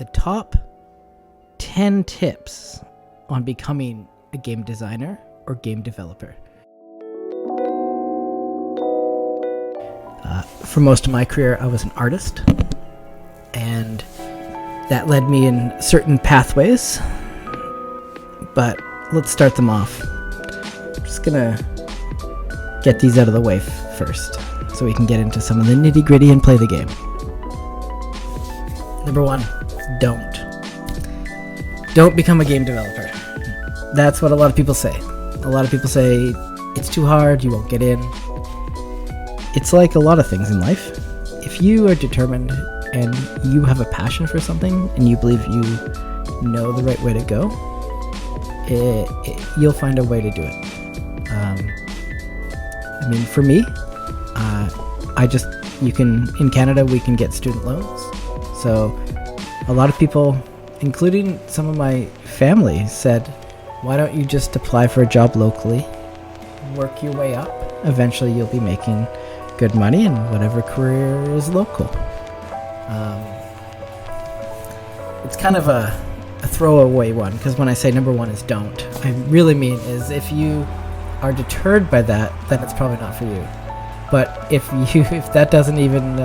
the top 10 tips on becoming a game designer or game developer. For most of my career, I was an artist, and that led me in certain pathways, but let's start them off. I'm just gonna get these out of the way first, so we can get into some of the nitty-gritty and play the game. Number one, don't become a game developer. That's what a lot of people say. A lot of people say it's too hard, you won't get in. It's like a lot of things in life. If you are determined and you have a passion for something and you believe you know the right way to go, you'll find a way to do it. For me, in Canada, we can get student loans. So a lot of people, including some of my family, said, why don't you just apply for a job locally, work your way up? Eventually you'll be making good money in whatever career is local. It's kind of a throwaway one, because when I say number one is don't, I really mean is if you are deterred by that, then it's probably not for you. But if that doesn't even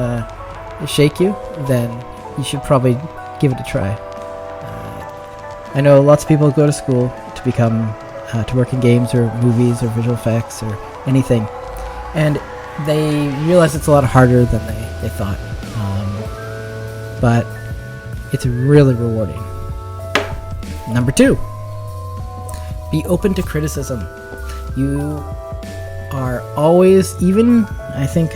shake you, then you should probably give it a try. I know lots of people go to school to become to work in games or movies or visual effects or anything, and they realize it's a lot harder than they thought, but it's really rewarding. Number two, be open to criticism. You are always, even I think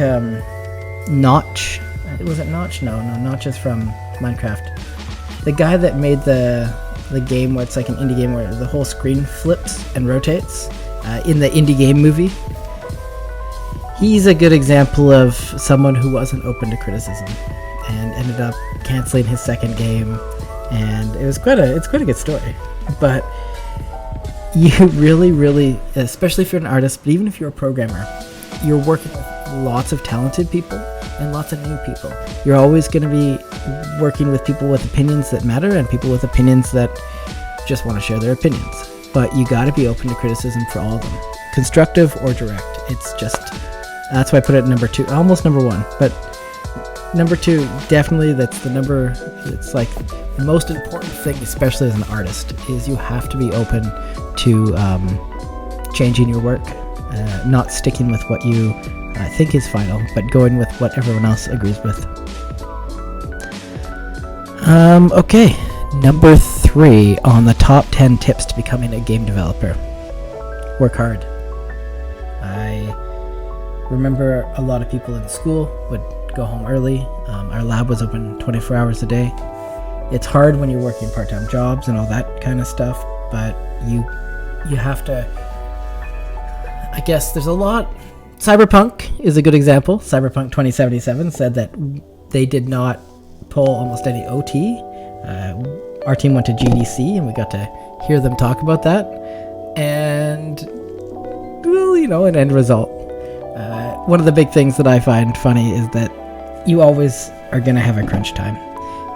Notch, was it Notch? No, Notch is from Minecraft. The guy that made the game where it's like an indie game where the whole screen flips and rotates in the indie game movie. He's a good example of someone who wasn't open to criticism and ended up canceling his second game, and it's quite a good story. But you really, especially if you're an artist, but even if you're a programmer, you're working with lots of talented people and lots of new people. You're always going to be working with people with opinions that matter and people with opinions that just want to share their opinions. But you got to be open to criticism for all of them, constructive or direct. It's just, that's why I put it at number two, almost number one, but number two, definitely it's like the most important thing, especially as an artist, is you have to be open to changing your work, not sticking with what you think is final, but going with what everyone else agrees with. Okay, number three on the top 10 tips to becoming a game developer. Work hard. I remember a lot of people in school would go home early. Our lab was open 24 hours a day. It's hard when you're working part-time jobs and all that kind of stuff, but you have to, I guess there's a lot. Cyberpunk is a good example. Cyberpunk 2077 said that they did not pull almost any OT. Our team went to GDC and we got to hear them talk about that. And, well, an end result. One of the big things that I find funny is that you always are going to have a crunch time.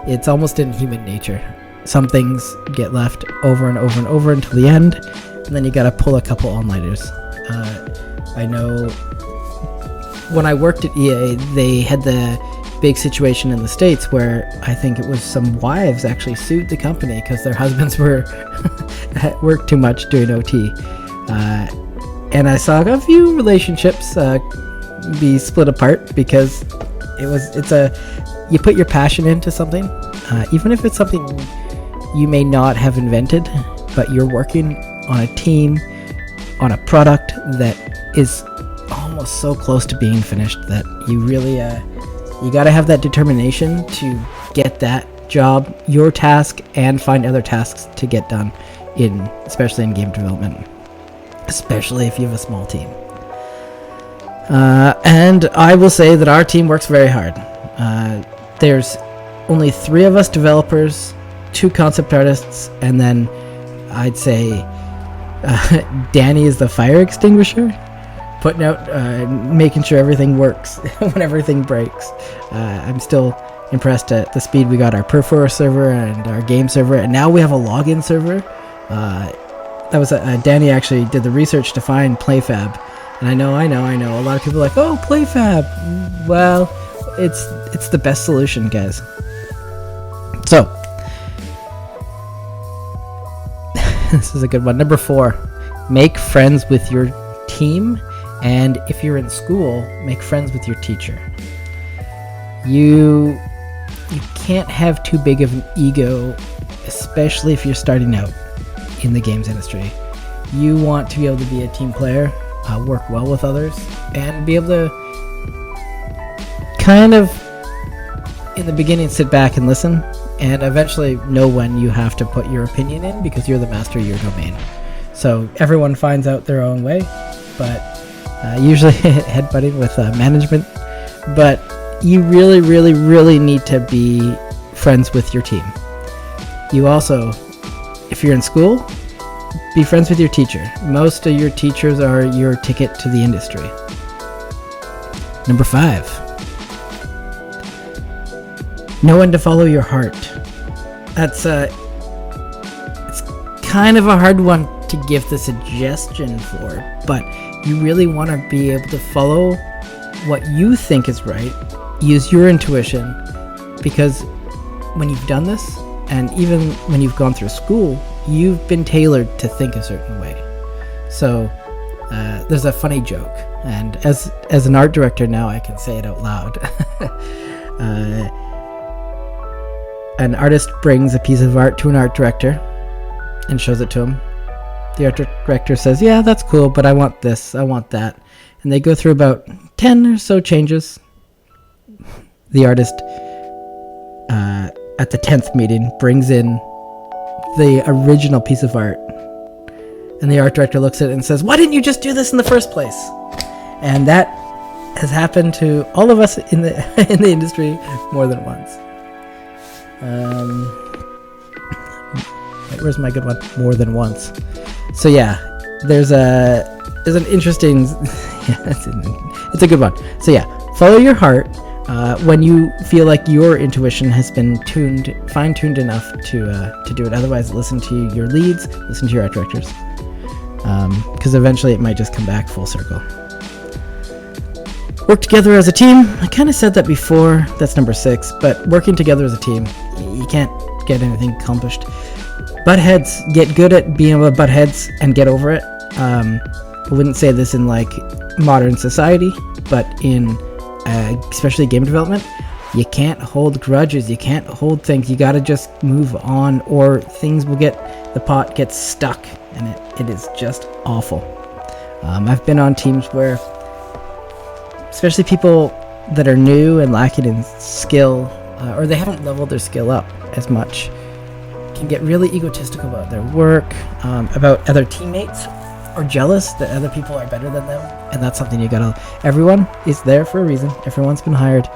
It's almost in human nature. Some things get left over and over and over until the end, and then you got to pull a couple all-nighters. I know when I worked at EA, they had the big situation in the States where I think it was some wives actually sued the company because their husbands were at work too much doing OT. And I saw a few relationships be split apart because you put your passion into something, even if it's something you may not have invented, but you're working on a team, on a product that is almost so close to being finished that you really, you got to have that determination to get that job, your task, and find other tasks to get done especially in game development, especially if you have a small team. And I will say that our team works very hard. There's only 3 of us developers, 2 concept artists, and then I'd say Danny is the fire extinguisher, putting out, making sure everything works when everything breaks. I'm still impressed at the speed we got our Perfor server and our game server, and now we have a login server. That was Danny actually did the research to find PlayFab, and I know. A lot of people are like, oh, PlayFab. Well, it's the best solution, guys. So this is a good one. Number 4, make friends with your team, and if you're in school, make friends with your teacher. You can't have too big of an ego, especially if you're starting out in the games industry. You want to be able to be a team player, work well with others, and be able to kind of, in the beginning, sit back and listen, and eventually know when you have to put your opinion in, because you're the master of your domain. So everyone finds out their own way, but usually headbutting with management. But you really, really, really need to be friends with your team. You also, if you're in school, be friends with your teacher. Most of your teachers are your ticket to the industry. Number 5, know when to follow your heart. That's it's kind of a hard one to give the suggestion for, but you really want to be able to follow what you think is right. Use your intuition, because when you've done this, and even when you've gone through school, you've been tailored to think a certain way. So there's a funny joke, and as an art director now, I can say it out loud. An artist brings a piece of art to an art director and shows it to him. The art director says, yeah, that's cool, but I want this, I want that. And they go through about 10 or so changes. The artist, at the 10th meeting, brings in the original piece of art. And the art director looks at it and says, why didn't you just do this in the first place? And that has happened to all of us in the in the industry more than once. Where's my good one? More than once. So yeah, there's an interesting. Yeah, it's a good one. So yeah, follow your heart when you feel like your intuition has been fine-tuned enough to do it. Otherwise, listen to your leads, listen to your art directors, because eventually it might just come back full circle. Work together as a team. I kind of said that before. That's number 6. But working together as a team, you can't get anything accomplished. Butt heads. Get good at being able to butt heads and get over it. I wouldn't say this in like modern society, but in especially game development, you can't hold grudges. You can't hold things. You gotta just move on, or things will the pot gets stuck, and it is just awful. I've been on teams where, especially people that are new and lacking in skill, or they haven't leveled their skill up as much, can get really egotistical about their work, about other teammates, or jealous that other people are better than them. And that's something everyone is there for a reason. Everyone's been hired.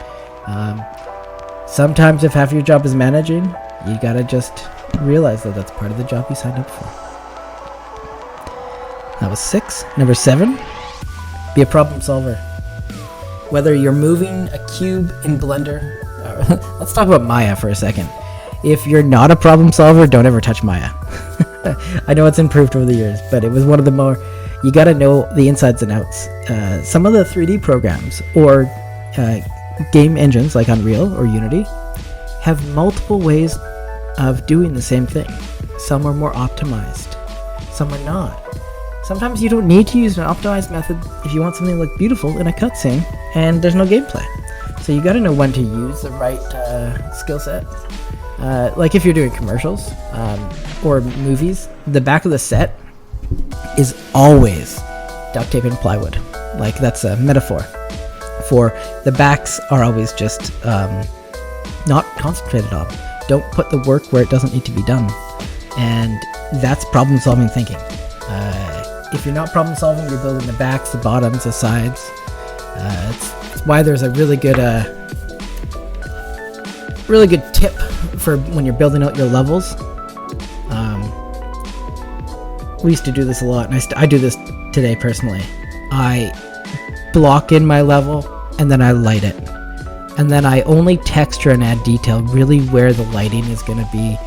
Sometimes if half your job is managing, you gotta just realize that that's part of the job you signed up for. That was 6. Number 7, be a problem solver. Whether you're moving a cube in Blender, let's talk about Maya for a second. If you're not a problem solver, don't ever touch Maya. I know it's improved over the years, but it was one of the more, you gotta know the insides and outs. Some of the 3D programs or game engines like Unreal or Unity have multiple ways of doing the same thing. Some are more optimized, some are not. Sometimes you don't need to use an optimized method if you want something to look beautiful in a cutscene and there's no gameplay. So you gotta know when to use the right skill set. Like if you're doing commercials or movies, the back of the set is always duct tape and plywood. Like that's a metaphor for the backs are always just not concentrated on. Don't put the work where it doesn't need to be done. And that's problem solving thinking. If you're not problem solving, you're building the backs, the bottoms, the sides. It's why there's a really good tip for when you're building out your levels. We used to do this a lot, and I do this today personally. I block in my level and then I light it, and then I only texture and add detail really where the lighting is going to be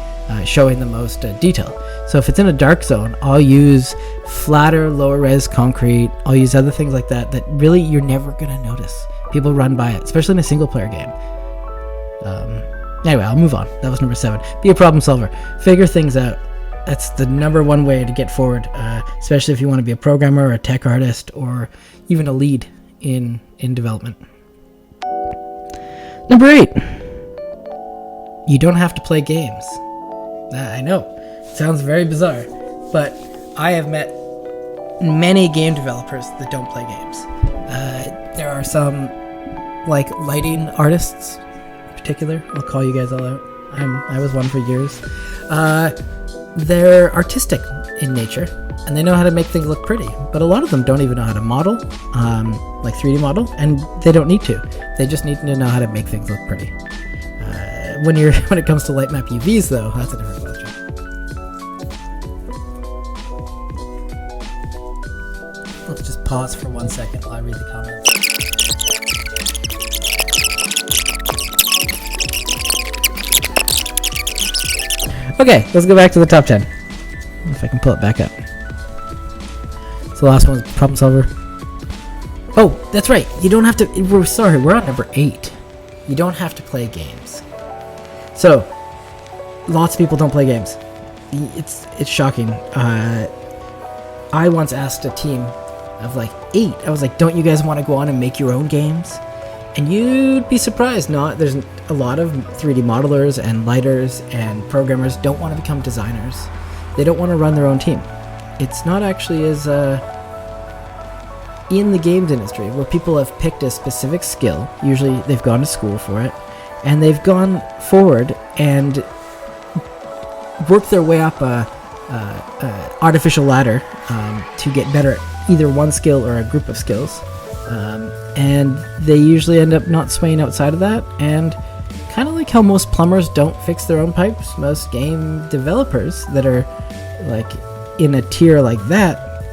showing the most detail. So if it's in a dark zone, I'll use flatter, lower res concrete. I'll use other things like that really you're never going to notice. People run by it, especially in a single player game. Anyway, I'll move on. That was number 7. Be a problem solver. Figure things out. That's the number one way to get forward, especially if you want to be a programmer or a tech artist or even a lead in development. Number 8. You don't have to play games. I know, it sounds very bizarre, but I have met many game developers that don't play games. There are some, like lighting artists in particular. I'll call you guys all out. I was one for years. They're artistic in nature, and they know how to make things look pretty, but a lot of them don't even know how to model, like 3D model, and they don't need to. They just need to know how to make things look pretty. When it comes to light map UVs, though, that's a different question. Let's just pause for 1 second while I read the comments. Okay, let's go back to the top 10. If I can pull it back up. So the last one was problem solver. Oh, that's right. You don't have to. We're on number 8. You don't have to play games. So, lots of people don't play games. It's shocking. I once asked a team of like 8. I was like, don't you guys want to go on and make your own games? And you'd be surprised. There's a lot of 3D modelers and lighters and programmers don't want to become designers. They don't want to run their own team. It's not actually as in the games industry where people have picked a specific skill. Usually they've gone to school for it, and they've gone forward and worked their way up a artificial ladder to get better at either one skill or a group of skills. And they usually end up not swaying outside of that, and kind of like how most plumbers don't fix their own pipes, most game developers that are like in a tier like that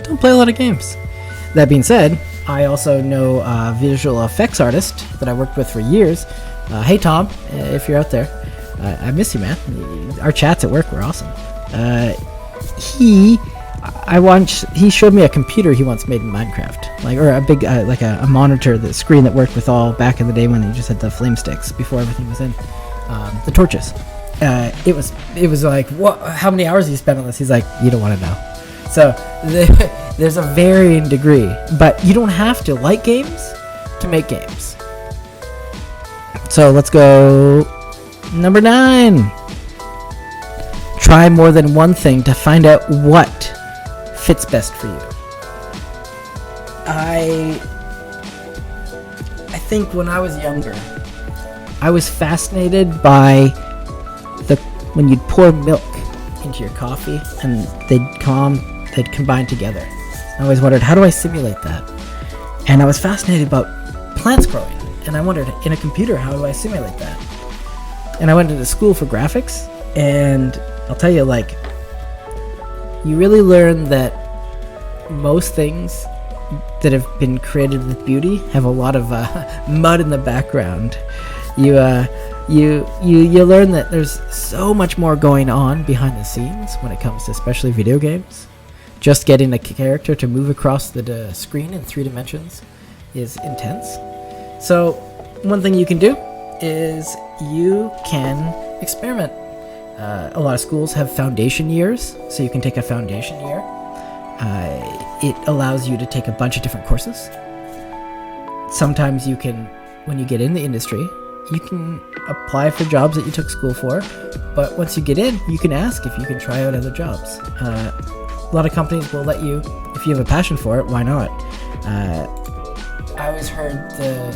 don't play a lot of games. That being said, I also know a visual effects artist that I worked with for years. Hey Tom, if you're out there, I miss you, man. Our chats at work were awesome. He showed me a computer he once made in Minecraft, or a big a monitor, the screen that worked with all back in the day when you just had the flame sticks before everything was in, the torches. It was like, what? How many hours have you spent on this? He's like, you don't want to know. So there's a varying degree, but you don't have to like games to make games. So let's go number 9. Try more than one thing to find out what fits best for you. I think when I was younger, I was fascinated by when you'd pour milk into your coffee and they'd combine together. I always wondered, how do I simulate that? And I was fascinated about plants growing, and I wondered, in a computer, how do I simulate that? And I went into school for graphics, and I'll tell you, like, you really learn that most things that have been created with beauty have a lot of mud in the background. You learn that there's so much more going on behind the scenes when it comes to especially video games. Just getting a character to move across the screen in 3 dimensions is intense. So one thing you can do is you can experiment. A lot of schools have foundation years, so you can take a foundation year. It allows you to take a bunch of different courses. Sometimes you can, when you get in the industry, you can apply for jobs that you took school for, but once you get in, you can ask if you can try out other jobs. A lot of companies will let you, if you have a passion for it, why not? I always heard the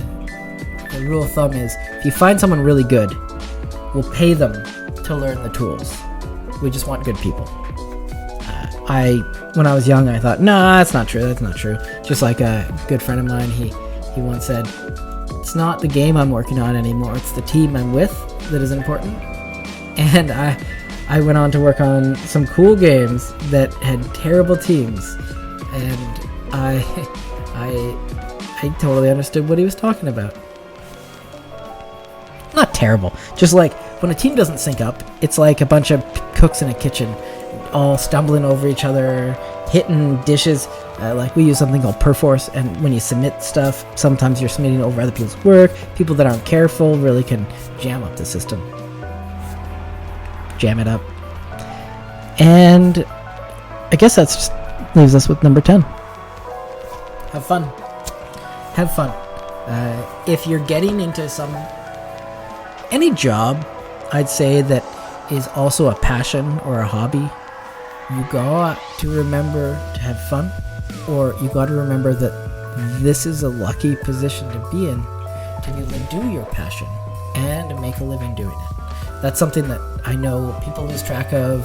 rule of thumb is, if you find someone really good, we'll pay them to learn the tools. We just want good people. When I was young, I thought, nah, that's not true. Just like a good friend of mine, he once said, it's not the game I'm working on anymore, it's the team I'm with that is important. And I went on to work on some cool games that had terrible teams, and I totally understood what he was talking about. not terrible. Just like when a team doesn't sync up, it's like a bunch of cooks in a kitchen, all stumbling over each other, hitting dishes. Like we use something called perforce, and when you submit stuff, sometimes you're submitting over other people's work. People that aren't careful really can jam up the system. Jam it up. And I guess that leaves us with number 10. Have fun. Have fun. If you're getting into any job, I'd say that is also a passion or a hobby, you got to remember to have fun, or you got to remember that this is a lucky position to be in, to be able to do your passion and to make a living doing it. That's something that I know people lose track of.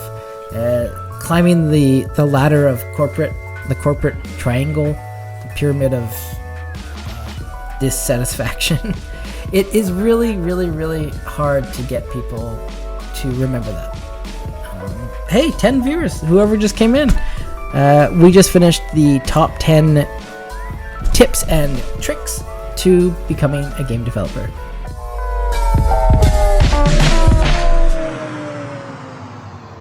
Climbing the ladder of the corporate triangle, the pyramid of dissatisfaction. It is really, really, really hard to get people to remember that. Hey, 10 viewers, whoever just came in. We just finished the top 10 tips and tricks to becoming a game developer.